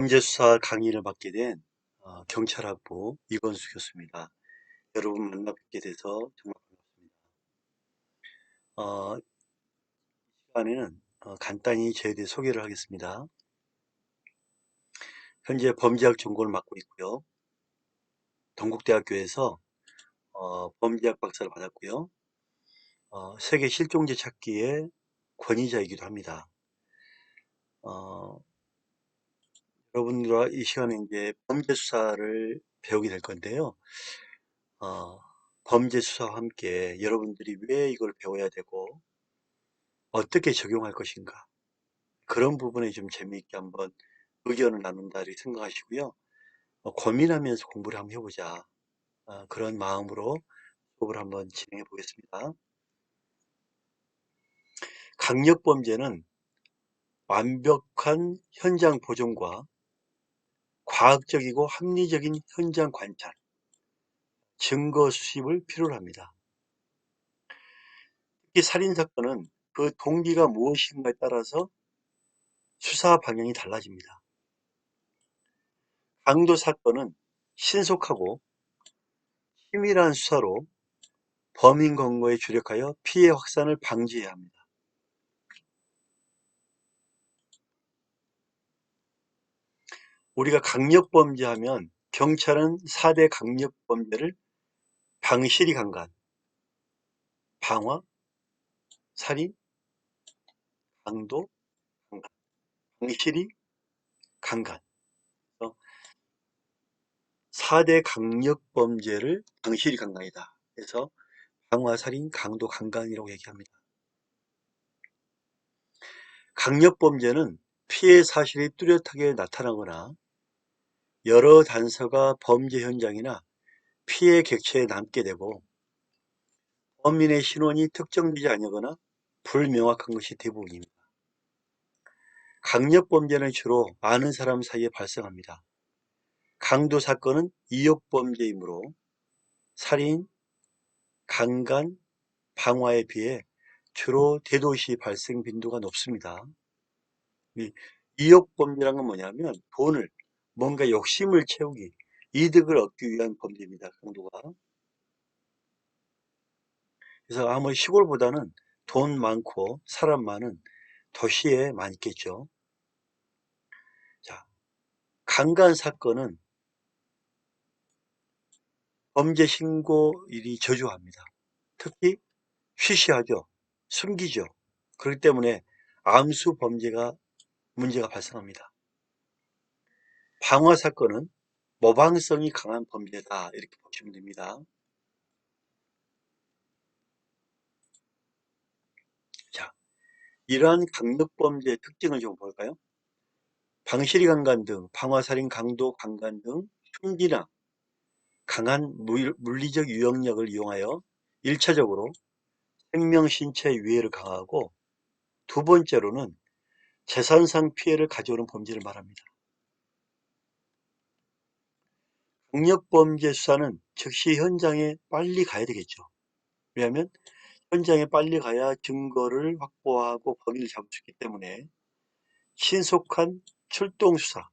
범죄수사 강의를 맡게 된 경찰학부 이건수 교수입니다. 여러분 만나 뵙게 돼서 정말 반갑습니다. 이 시간에는 간단히 저에 대해 소개를 하겠습니다. 현재 범죄학 전공을 맡고 있고요. 동국대학교에서 범죄학 박사를 받았고요. 세계 실종자 찾기의 권위자이기도 합니다. 어, 여러분들과 이 시간에 이제 범죄 수사를 배우게 될 건데요. 범죄 수사와 함께 여러분들이 왜 이걸 배워야 되고 어떻게 적용할 것인가, 그런 부분에 좀 재미있게 한번 의견을 나눈다 이렇게 생각하시고요. 고민하면서 공부를 한번 해보자, 그런 마음으로 수업을 한번 진행해 보겠습니다. 강력범죄는 완벽한 현장 보존과 과학적이고 합리적인 현장 관찰, 증거 수집을 필요로 합니다. 특히 살인사건은 그 동기가 무엇인가에 따라서 수사 방향이 달라집니다. 강도 사건은 신속하고 치밀한 수사로 범인 검거에 주력하여 피해 확산을 방지해야 합니다. 우리가 강력범죄하면 경찰은 4대 강력범죄를 방실이 강간, 방화, 살인, 강도, 강간, 방실이 강간. 4대 강력범죄를 방실이 강간이다. 그래서 방화, 살인, 강도, 강간이라고 얘기합니다. 강력범죄는 피해 사실이 뚜렷하게 나타나거나 여러 단서가 범죄 현장이나 피해 객체에 남게 되고 범인의 신원이 특정되지 않거나 불명확한 것이 대부분입니다. 강력범죄는 주로 아는 사람 사이에 발생합니다. 강도 사건은 이욕범죄이므로 살인, 강간, 방화에 비해 주로 대도시 발생 빈도가 높습니다. 이 이욕범죄란 건 뭐냐면 돈을, 뭔가 욕심을 채우기, 이득을 얻기 위한 범죄입니다. 강도가. 그래서 아무리 시골보다는 돈 많고 사람 많은 도시에 많겠죠. 자, 강간 사건은 범죄 신고일이 저조합니다. 특히 쉬쉬하죠. 숨기죠. 그렇기 때문에 암수 범죄가 문제가 발생합니다. 방화 사건은 모방성이 강한 범죄다 이렇게 보시면 됩니다. 자, 이러한 강력범죄의 특징을 좀 볼까요? 방실이 강간 등, 방화살인, 강도 강간 등 흉기나 강한 물리적 유형력을 이용하여 1차적으로 생명, 신체 위해를 가하고, 두 번째로는 재산상 피해를 가져오는 범죄를 말합니다. 강력범죄 수사는 즉시 현장에 빨리 가야 되겠죠. 왜냐하면 현장에 빨리 가야 증거를 확보하고 범인을 잡을 수 있기 때문에 신속한 출동 수사,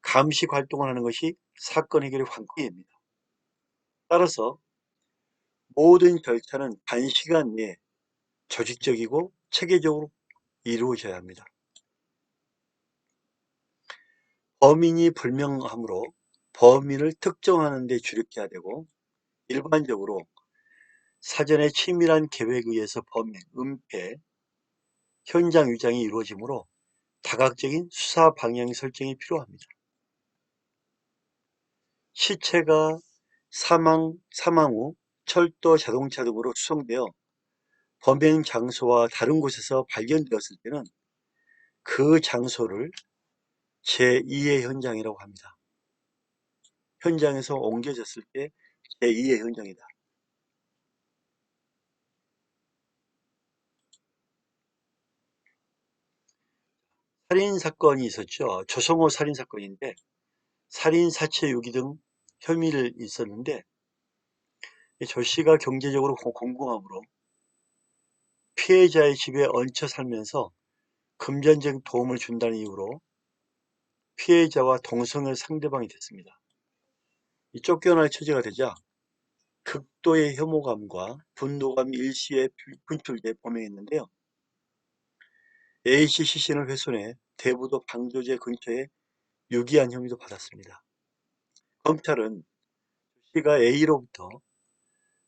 감식 활동을 하는 것이 사건 해결의 관건입니다. 따라서 모든 절차는 단시간 내에 조직적이고 체계적으로 이루어져야 합니다. 범인이 불명하므로 범인을 특정하는 데 주력해야 되고, 일반적으로 사전에 치밀한 계획에 의해서 범인, 은폐, 현장 위장이 이루어지므로 다각적인 수사 방향 설정이 필요합니다. 시체가 사망 후 철도, 자동차 등으로 수송되어 범행 장소와 다른 곳에서 발견되었을 때는 그 장소를 제2의 현장이라고 합니다. 현장에서 옮겨졌을 때 제2의 현장이다. 살인사건이 있었죠. 조성호 살인사건인데 살인, 사체 유기 등 혐의를 있었는데, 조 씨가 경제적으로 공공함으로 피해자의 집에 얹혀 살면서 금전적 도움을 준다는 이유로 피해자와 동성애 상대방이 됐습니다. 이 쫓겨날 처지가 되자 극도의 혐오감과 분노감이 일시에 분출돼 범행했는데요. A씨 시신을 훼손해 대부도 방조제 근처에 유기한 혐의도 받았습니다. 검찰은 C가 A로부터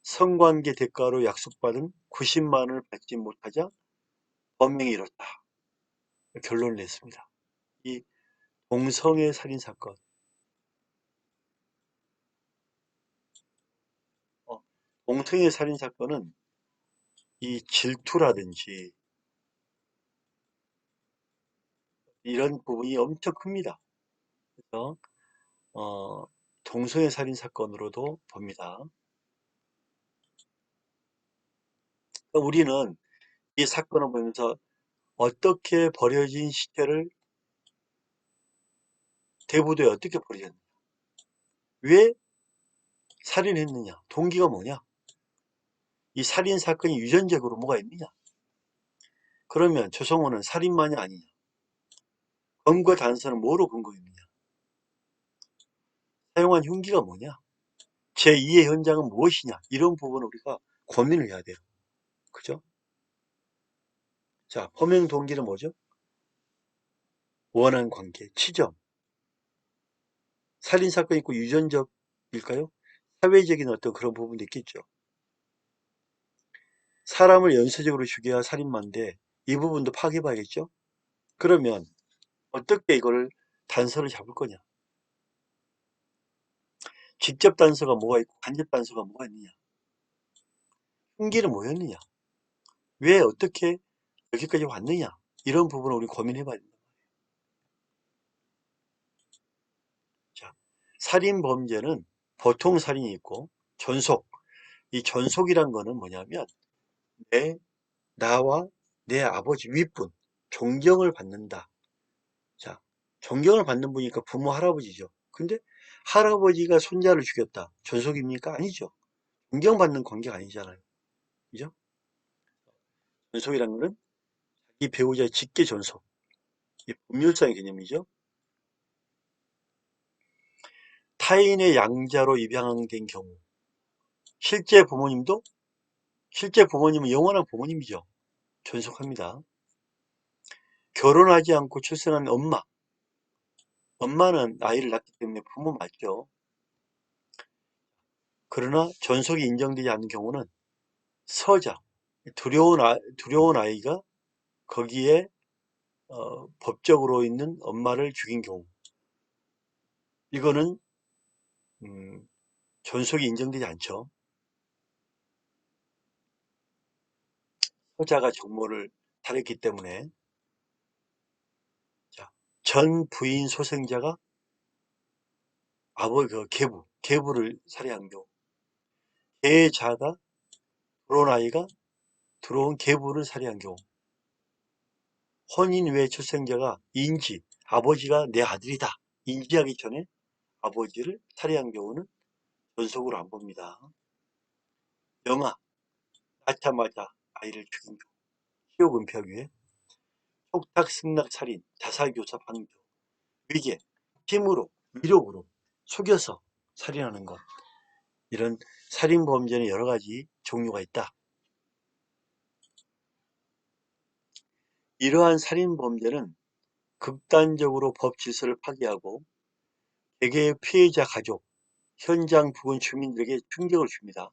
성관계 대가로 약속받은 90만 원을 받지 못하자 범행이 이뤘다. 결론을 냈습니다. 이 동성애 살인사건, 동성애 살인사건은 이 질투라든지 이런 부분이 엄청 큽니다. 그래서 동성애 살인사건으로도 봅니다. 우리는 이 사건을 보면서 어떻게 버려진 시체를 대부도에 어떻게 버렸느냐, 왜 살인했느냐, 동기가 뭐냐, 이 살인사건이 유전적으로 뭐가 있느냐, 그러면 조성호는 살인마냐 아니냐, 검거 단서는 뭐로 근거했느냐, 사용한 흉기가 뭐냐, 제2의 현장은 무엇이냐, 이런 부분을 우리가 고민을 해야 돼요. 그죠? 자, 범행 동기는 뭐죠? 원한 관계, 치점. 살인사건이 있고 유전적일까요? 사회적인 어떤 그런 부분도 있겠죠. 사람을 연쇄적으로 죽여야 살인마인데 이 부분도 파악해봐야겠죠? 그러면 어떻게 이걸 단서를 잡을 거냐? 직접 단서가 뭐가 있고 간접 단서가 뭐가 있느냐? 흉기는 뭐였느냐? 왜 어떻게 여기까지 왔느냐? 이런 부분을 우리 고민해봐야 된다. 자, 살인 범죄는 보통 살인이 있고 전속. 이 전속이란 거는 뭐냐면 나와 내 아버지 윗분 존경을 받는다. 자, 존경을 받는 분이니까 부모 할아버지죠. 근데 할아버지가 손자를 죽였다. 전속입니까? 아니죠. 존경받는 관계가 아니잖아요. 그죠? 전속이라는 것은 이 배우자의 직계 전속. 이 법률상의 개념이죠. 타인의 양자로 입양된 경우. 실제 부모님은 영원한 부모님이죠. 전속합니다. 결혼하지 않고 출생한 엄마. 엄마는 아이를 낳기 때문에 부모 맞죠. 그러나 전속이 인정되지 않는 경우는 서자, 두려운 아이가 거기에 법적으로 있는 엄마를 죽인 경우, 이거는 전속이 인정되지 않죠. 서자가 정모를 살했기 때문에. 자, 전 부인 소생자가 계부를 살해한 경우, 계자가 들어온 계부를 살해한 경우, 혼인 외 출생자가 아버지가 내 아들이다 인지하기 전에 아버지를 살해한 경우는 전속으로 안 봅니다. 영아, 낳자마자 아이를 죽인 경우, 시욕 은폐하기 위해 속닥 승낙 살인, 자살교사 방조, 위계, 힘으로, 위력으로 속여서 살인하는 것, 이런 살인범죄는 여러 가지 종류가 있다. 이러한 살인범죄는 극단적으로 법 질서를 파괴하고 개개의 피해자 가족, 현장 부근 주민들에게 충격을 줍니다.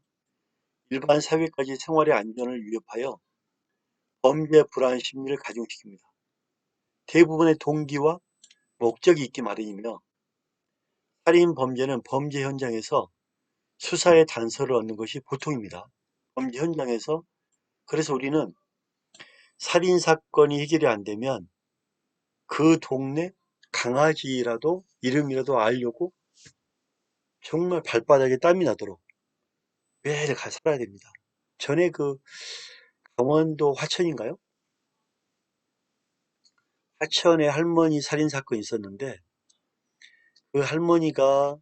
일반 사회까지 생활의 안전을 위협하여 범죄 불안 심리를 가중시킵니다. 대부분의 동기와 목적이 있기 마련이며 살인 범죄는 범죄 현장에서 수사의 단서를 얻는 것이 보통입니다. 범죄 현장에서. 그래서 우리는 살인 사건이 해결이 안 되면 그 동네 강아지라도 이름이라도 알려고 정말 발바닥에 땀이 나도록 매일 가 살아야 됩니다. 전에 그 강원도 화천인가요? 화천에 할머니 살인 사건이 있었는데 그 할머니가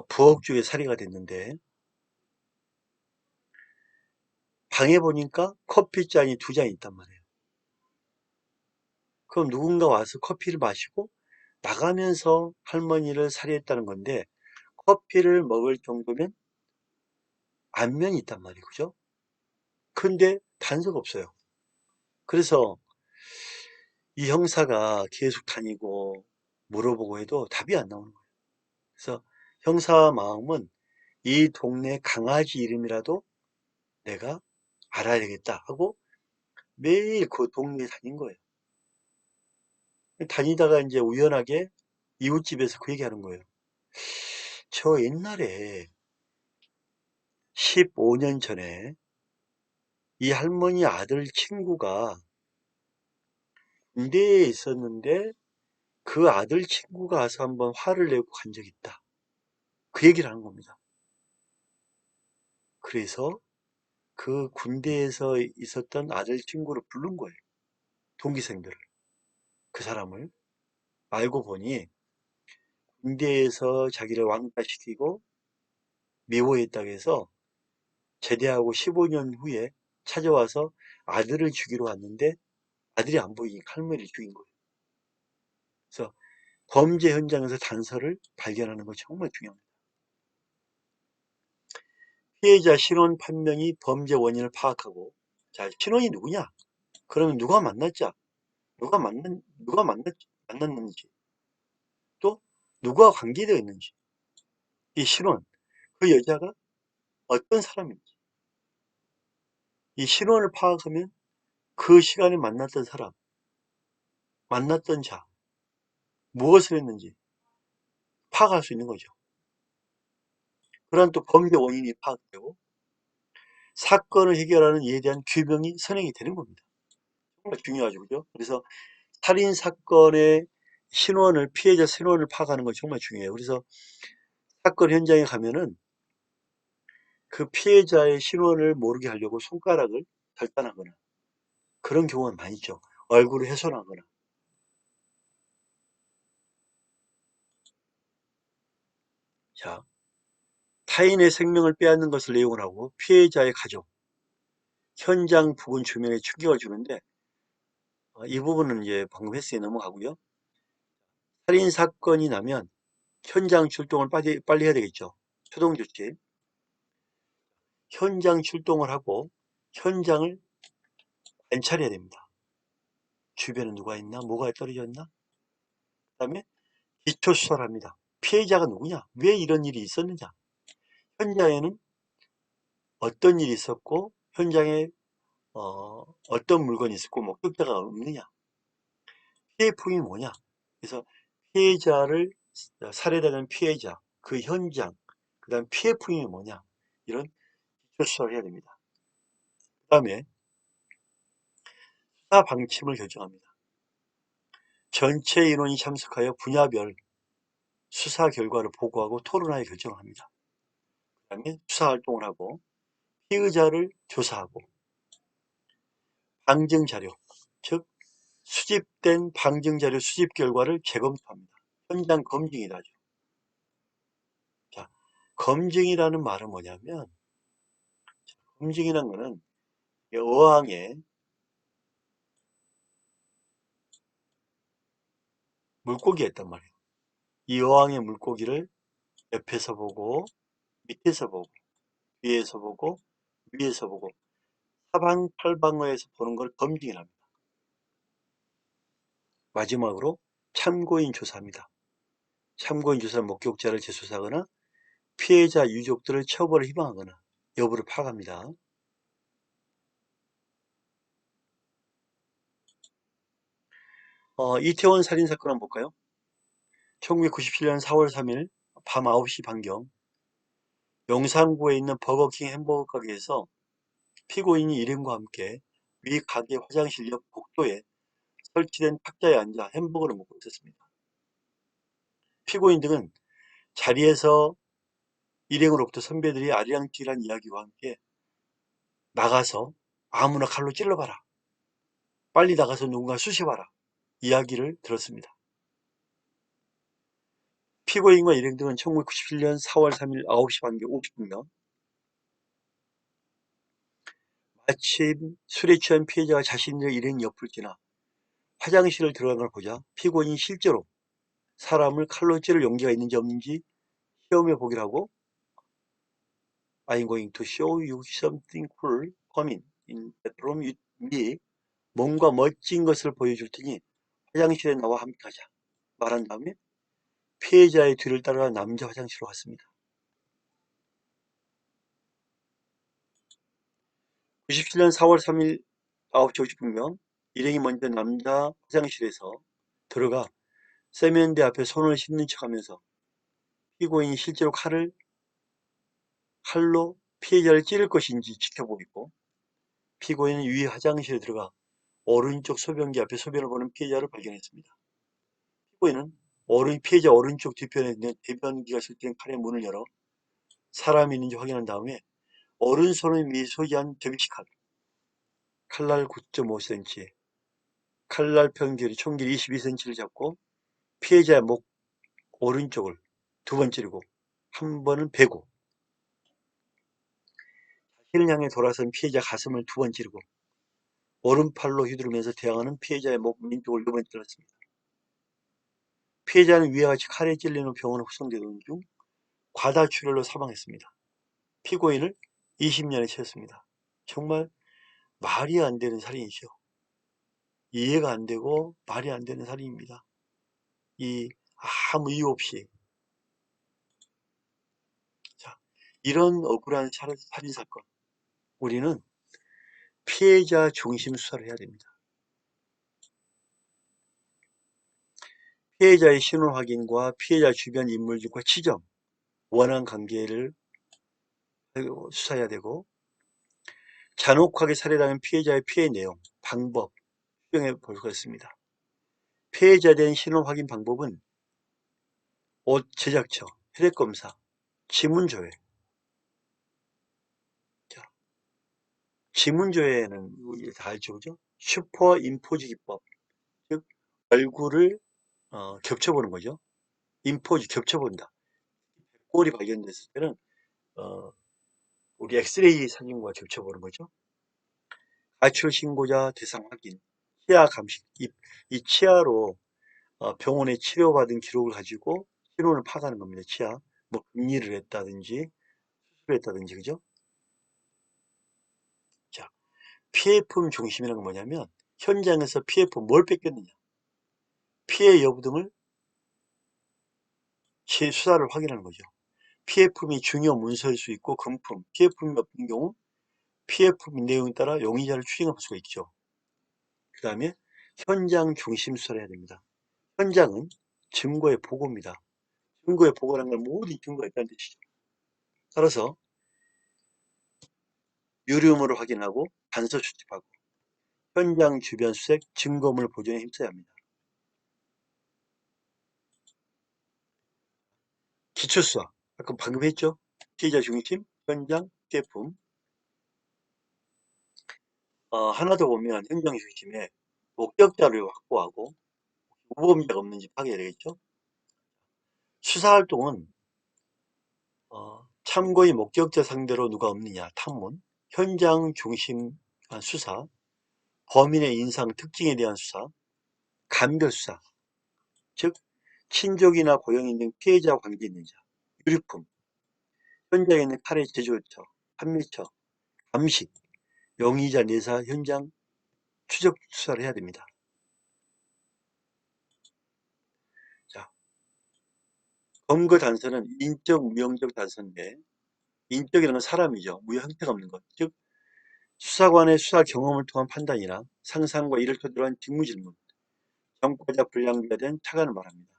부엌 쪽에 살해가 됐는데 방에 보니까 커피잔이 2잔 있단 말이에요. 그럼 누군가 와서 커피를 마시고 나가면서 할머니를 살해했다는 건데 커피를 먹을 정도면 안면이 있단 말이에요. 그죠? 근데 단서가 없어요. 그래서 이 형사가 계속 다니고 물어보고 해도 답이 안 나오는 거예요. 그래서 형사 마음은 이 동네 강아지 이름이라도 내가 알아야 되겠다 하고 매일 그 동네에 다닌 거예요. 다니다가 이제 우연하게 이웃집에서 그 얘기하는 거예요. 저 옛날에 15년 전에 이 할머니 아들 친구가 군대에 있었는데 그 아들 친구가 와서 한번 화를 내고 간 적이 있다. 그 얘기를 하는 겁니다. 그래서 그 군대에서 있었던 아들 친구를 부른 거예요. 동기생들을. 그 사람을. 알고 보니 군대에서 자기를 왕따시키고 미워했다고 해서 제대하고 15년 후에 찾아와서 아들을 죽이러 왔는데 아들이 안 보이니까 할머니를 죽인 거예요. 그래서 범죄 현장에서 단서를 발견하는 거 정말 중요합니다. 피해자 신원 판명이 범죄 원인을 파악하고, 자, 신원이 누구냐? 그러면 누가 만났자? 만났는지, 또 누가 관계되어 있는지, 이 신원, 그 여자가 어떤 사람인지, 이 신원을 파악하면 그 시간에 만났던 사람, 만났던 자, 무엇을 했는지 파악할 수 있는 거죠. 그런 또 범죄 원인이 파악되고 사건을 해결하는 이에 대한 규명이 선행이 되는 겁니다. 정말 중요하죠. 그죠? 그래서 살인 사건의 신원을, 피해자 신원을 파악하는 건 정말 중요해요. 그래서 사건 현장에 가면은 그 피해자의 신원을 모르게 하려고 손가락을 절단하거나 그런 경우가 많이 있죠. 얼굴을 훼손하거나. 자, 타인의 생명을 빼앗는 것을 내용을 하고 피해자의 가족, 현장 부근 주변에 충격을 주는데 이 부분은 이제 방금 횟수에 넘어가고요. 살인 사건이 나면 현장 출동을 빨리 해야 되겠죠. 초동 조치. 현장 출동을 하고 현장을 관찰해야 됩니다. 주변에 누가 있나? 뭐가 떨어졌나? 그다음에 기초 수사를 합니다. 피해자가 누구냐? 왜 이런 일이 있었느냐? 현장에는 어떤 일이 있었고 현장에 어떤 물건이 있었고 목격자가 없느냐? 피해 폭이 뭐냐? 그래서 피해자를 살해당한 피해자, 그 현장, 그다음 피해 폭이 뭐냐? 이런 기초 수사를 해야 됩니다. 그다음에 수사 방침을 결정합니다. 전체 인원이 참석하여 분야별 수사 결과를 보고하고 토론하여 결정합니다. 그다음에 수사 활동을 하고 피의자를 조사하고 방증 자료, 즉 수집된 방증 자료 수집 결과를 재검토합니다. 현장 검증이라죠. 자, 검증이라는 말은 뭐냐면 검증이라는 거는 어항에 물고기가 있단 말이에요. 이 어항의 물고기를 옆에서 보고 밑에서 보고 뒤에서 보고 위에서 보고 사방팔방에서 보는 걸 검증이랍니다. 마지막으로 참고인 조사합니다. 참고인 조사 목격자를 재수사하거나 피해자 유족들을 처벌을 희망하거나 여부를 파악합니다. 이태원 살인사건 한번 볼까요? 1997년 4월 3일 밤 9시 반경 용산구에 있는 버거킹 햄버거 가게에서 피고인이 일행과 함께 위 가게 화장실 옆 복도에 설치된 탁자에 앉아 햄버거를 먹고 있었습니다. 피고인 등은 자리에서 일행으로부터 선배들이 아리랑길한 이야기와 함께 나가서 아무나 칼로 찔러봐라. 빨리 나가서 누군가 쑤셔봐라. 이야기를 들었습니다. 피고인과 일행 등은 1997년 4월 3일 9시 반경 50분경 마침 술에 취한 피해자가 자신의 일행 옆을 지나 화장실을 들어간 걸 보자 피고인이 실제로 사람을 칼로 찌를 용기가 있는지 없는지 시험해 보기라고 I'm going to show you something cool coming in the room with me. 뭔가 멋진 것을 보여줄 테니 화장실에 나와 함께 가자. 말한 다음에 피해자의 뒤를 따라 남자 화장실로 갔습니다. 97년 4월 3일 9시 50분경 일행이 먼저 남자 화장실에서 들어가 세면대 앞에 손을 씻는 척하면서 피고인이 실제로 칼로 피해자를 찌를 것인지 지켜보고 있고, 피고인은 위 화장실에 들어가 오른쪽 소변기 앞에 소변을 보는 피해자를 발견했습니다. 피고인은 피해자 오른쪽 뒤편에 있는 대변기가 설치된 칼의 문을 열어 사람이 있는지 확인한 다음에 오른손을 미 소지한 접이식칼, 칼날 9.5cm, 칼날편 길이 총 길이 22cm를 잡고 피해자의 목 오른쪽을 2번 찌르고 한 번은 베고, 자신을 향해 돌아선 피해자 가슴을 2번 찌르고 오른팔로 휘두르면서 대항하는 피해자의 목 왼쪽을 2번 찔렀습니다. 피해자는 위와 같이 칼에 찔린 후 병원에 후송되던 중 과다출혈로 사망했습니다. 피고인을 20년에 채웠습니다. 정말 말이 안 되는 살인이죠. 이해가 안 되고 말이 안 되는 살인입니다. 아무 이유 없이. 자, 이런 억울한 살인사건, 우리는 피해자 중심 수사를 해야 됩니다. 피해자의 신원 확인과 피해자 주변 인물들과 지점, 원한 관계를 수사해야 되고, 잔혹하게 살해당한 피해자의 피해 내용, 방법 수정해 볼 것입니다. 피해자에 대한 신원 확인 방법은 옷 제작처, 혈액검사, 지문조회. 자, 지문조회는 우리 다 알죠, 그죠? 슈퍼임포즈 기법, 즉 얼굴을 겹쳐보는 거죠. 임포즈 겹쳐본다. 꼴이 발견됐을 때는 우리 엑스레이 사진과 겹쳐보는 거죠. 가출 신고자 대상 확인, 치아 감식. 이 치아로 병원에 치료받은 기록을 가지고 신원을 파악하는 겁니다. 치아, 뭐 금리를 했다든지 수술을 했다든지, 그죠? 자, 피해품 중심이라는 건 뭐냐면 현장에서 피해품 뭘 뺏겼느냐, 피해 여부 등을 수사를 확인하는 거죠. 피해품이 중요 문서일 수 있고 금품, 피해품이 없는 경우 피해품 내용에 따라 용의자를 추징할 수가 있죠. 그 다음에 현장 중심 수사를 해야 됩니다. 현장은 증거의 보고입니다. 증거의 보고라는 건 모든 증거가 있다는 뜻이죠. 따라서 유류물을 확인하고 단서 수집하고 현장 주변 수색, 증거물 보존에 힘써야 합니다. 기초수사, 아까 방금 했죠? 피해자 중심, 현장, 피해품. 하나 더 보면 현장 중심에 목격자를 확보하고 무범자가 없는지 파악해야 되겠죠? 수사활동은 참고인 목격자 상대로 누가 없느냐, 탐문, 현장 중심 수사, 범인의 인상 특징에 대한 수사, 감별 수사, 즉 친족이나 고용인 등 피해자와 관계 있는 자, 유류품, 현장에 있는 칼의 제조처, 판매처, 감식, 용의자 내사 현장 추적 수사를 해야 됩니다. 자, 검거 단서는 인적, 무형적 단서인데, 인적이라는 건 사람이죠. 무형 형태가 없는 것. 즉 수사관의 수사 경험을 통한 판단이나 상상과 이를 토대로 한 직무질문, 전과자 불량자에 대한 착안을 말합니다.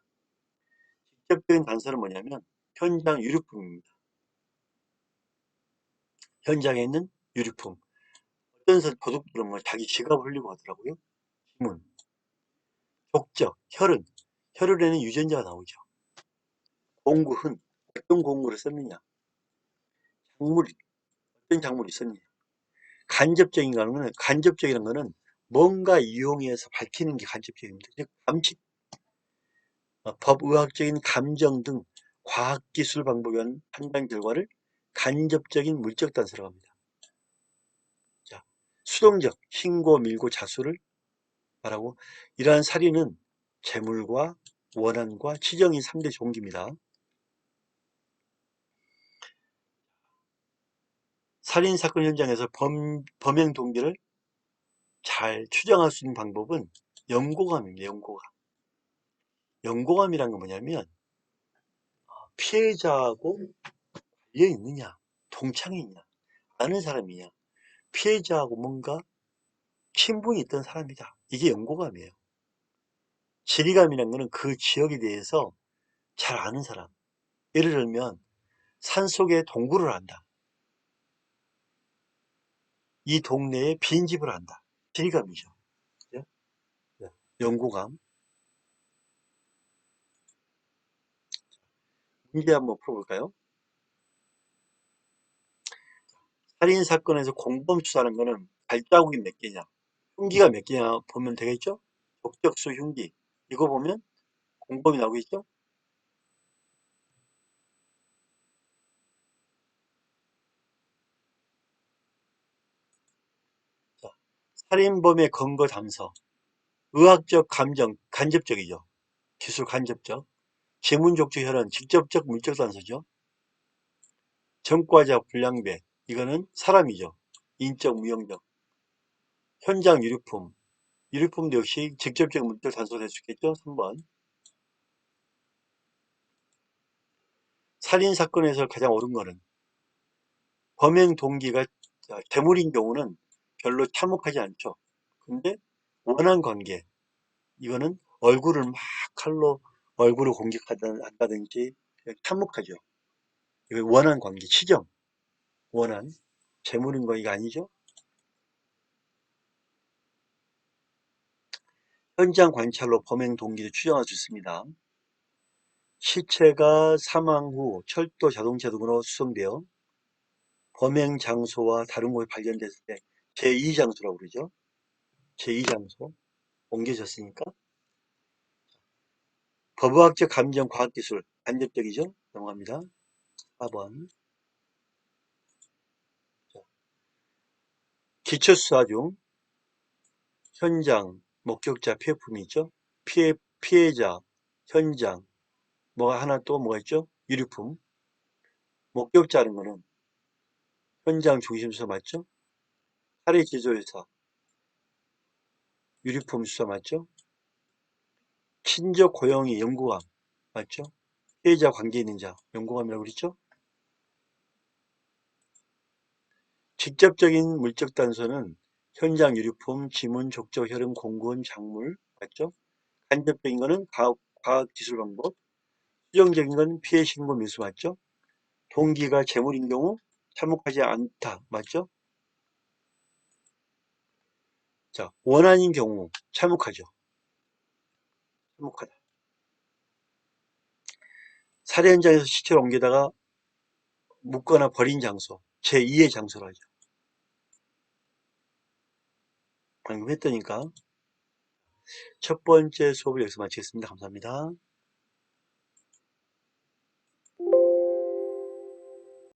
직접적인 단서는 뭐냐면 현장 유류품입니다. 현장에 있는 유류품. 어떤 도둑들은 뭐 자기 지갑을 흘리고 하더라고요. 지문, 족적, 혈흔. 혈흔에는 유전자가 나오죠. 공구, 흔. 어떤 공구를 썼느냐. 작물, 어떤 작물이 있었느냐. 간접적이라는 거는 뭔가 이용해서 밝히는 게 간접적입니다. 즉 감식, 법의학적인 감정 등 과학기술 방법에 의한 판단 결과를 간접적인 물적 단서라고 합니다. 자, 수동적, 신고, 밀고, 자수를 말하고, 이러한 살인은 재물과 원한과 치정이 3대 종기입니다. 살인사건 현장에서 범행 동기를 잘 추정할 수 있는 방법은 연고감입니다. 연고감. 연고감이란 건 뭐냐면 피해자하고 관련 있느냐, 동창이 있냐, 아는 사람이냐, 피해자하고 뭔가 친분이 있던 사람이다. 이게 연고감이에요. 지리감이라는 거는 그 지역에 대해서 잘 아는 사람. 예를 들면 산속에 동굴을 안다. 이 동네에 빈집을 안다. 지리감이죠. 그죠? 네. 연고감. 문제 한번 풀어볼까요? 살인사건에서 공범 수사하는 거는 발자국이 몇 개냐, 흉기가 몇 개냐 보면 되겠죠? 적적수 흉기. 이거 보면 공범이 나오겠죠? 자, 살인범의 근거 담서. 의학적 감정, 간접적이죠. 기술 간접적. 지문족주 혈흔, 직접적 물적 단서죠. 전과자 불량배, 이거는 사람이죠. 인적, 무형적. 현장 유류품, 유류품도 역시 직접적 물적 단서가 될 수 있겠죠. 3번. 살인사건에서 가장 옳은 거는 범행 동기가 괴물인 경우는 별로 참혹하지 않죠. 근데 원한 관계, 이거는 얼굴을 막 칼로 얼굴을 공격한다든지 참혹하죠. 이거 원한 관계, 치정, 원한, 재물인 거 이거 아니죠. 현장 관찰로 범행 동기를 추정할 수 있습니다. 시체가 사망 후 철도 자동차 등으로 수송되어 범행 장소와 다른 곳에 발견됐을 때 제2장소라고 그러죠. 제2장소 옮겨졌으니까 법의학적 감정 과학기술 간접적이죠. 넘어갑니다. 4번. 기초수사 중 현장, 목격자, 피해품이 있죠. 피해자, 현장, 뭐가 하나 또 뭐가 있죠? 유류품. 목격자는 거는 현장 중심 수사 맞죠? 살해 제조회사, 유류품 수사 맞죠? 친족 고용이 연구감 맞죠? 피해자 관계 있는 자 연구감이라고 그랬죠? 직접적인 물적 단서는 현장 유류품, 지문, 족적, 혈흔, 공군, 작물 맞죠? 간접적인 거는 과학 기술 방법, 수정적인 건 피해 신고 밀수 맞죠? 동기가 재물인 경우 참혹하지 않다 맞죠? 자, 원한인 경우 참혹하죠. 참혹하다. 살해 현장에서 시체를 옮기다가 묻거나 버린 장소, 제2의 장소로 하죠. 방금 했더니까 첫 번째 수업을 여기서 마치겠습니다. 감사합니다.